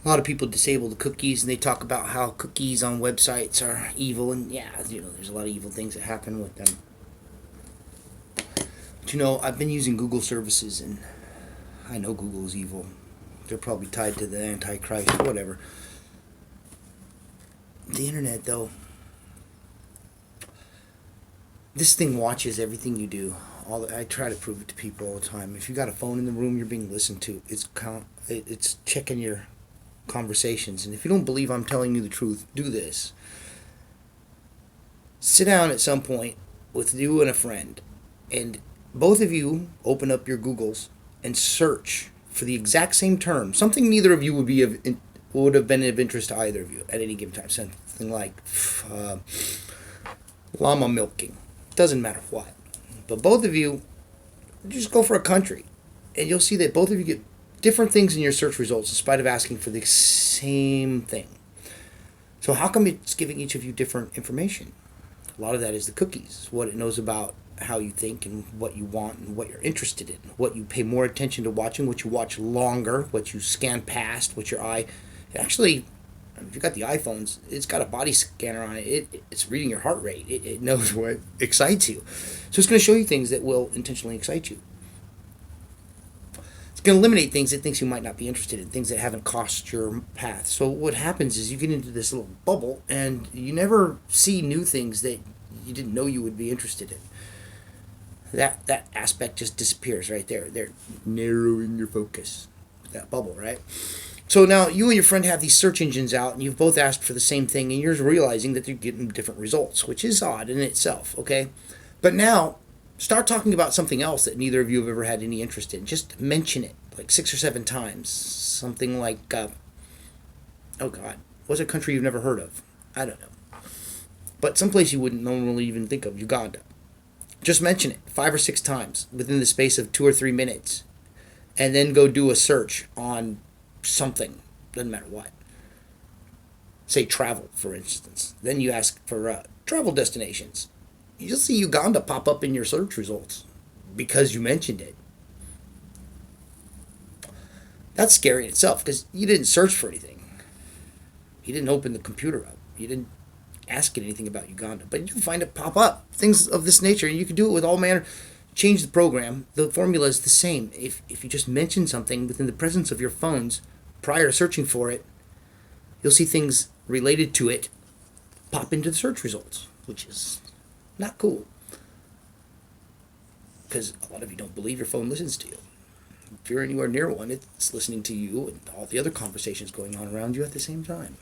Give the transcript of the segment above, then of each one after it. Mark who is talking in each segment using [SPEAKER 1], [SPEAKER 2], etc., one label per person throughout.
[SPEAKER 1] A lot of people disable the cookies, and they talk about how cookies on websites are evil, and yeah, there's a lot of evil things that happen with them. But I've been using Google services, and I know Google is evil. They're probably tied to the Antichrist, whatever. The internet, though, this thing watches everything you do. I try to prove it to people all the time. If you got a phone in the room, you're being listened to. It's checking your conversations. And if you don't believe I'm telling you the truth, do this. Sit down at some point with you and a friend, and both of you open up your Googles and search for the exact same term, something neither of you would have been of interest to either of you at any given time. Something like llama milking. Doesn't matter what. But both of you just go for a country, and you'll see that both of you get different things in your search results in spite of asking for the same thing. So how come it's giving each of you different information? A lot of that is the cookies, what it knows about how you think and what you want and what you're interested in, what you pay more attention to watching, what you watch longer, what you scan past, what your eye... Actually, if you've got the iPhones, it's got a body scanner on it. It's reading your heart rate. It knows what excites you. So it's going to show you things that will intentionally excite you. It's going to eliminate things it thinks you might not be interested in, things that haven't crossed your path. So what happens is you get into this little bubble, and you never see new things that you didn't know you would be interested in. That aspect just disappears right there. They're narrowing your focus. That bubble, right? So now you and your friend have these search engines out, and you've both asked for the same thing, and you're realizing that you're getting different results, which is odd in itself, okay? But now, start talking about something else that neither of you have ever had any interest in. Just mention it like 6 or 7 times. Something like, oh God, what's a country you've never heard of? I don't know. But someplace you wouldn't normally even think of, Uganda. Just mention it 5 or 6 times within the space of 2 or 3 minutes, and then go do a search on something, doesn't matter what. Say travel, for instance. Then you ask for travel destinations. You'll see Uganda pop up in your search results because you mentioned it. That's scary in itself because you didn't search for anything. You didn't open the computer up. You didn't ask it anything about Uganda, but you can find it pop up. Things of this nature, and you can do it with all manner. Change the program. The formula is the same. If you just mention something within the presence of your phones prior to searching for it, you'll see things related to it pop into the search results, which is not cool. Because a lot of you don't believe your phone listens to you. If you're anywhere near one, it's listening to you and all the other conversations going on around you at the same time.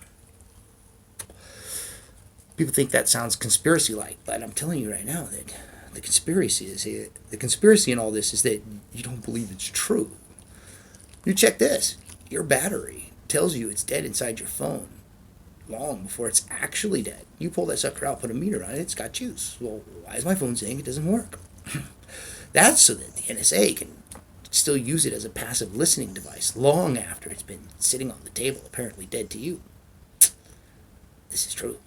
[SPEAKER 1] People think that sounds conspiracy-like, but I'm telling you right now that the conspiracy in all this is that you don't believe it's true. You check this. Your battery tells you it's dead inside your phone long before it's actually dead. You pull that sucker out, put a meter on it, it's got juice. Well, why is my phone saying it doesn't work? That's so that the NSA can still use it as a passive listening device long after it's been sitting on the table, apparently dead to you. This is true.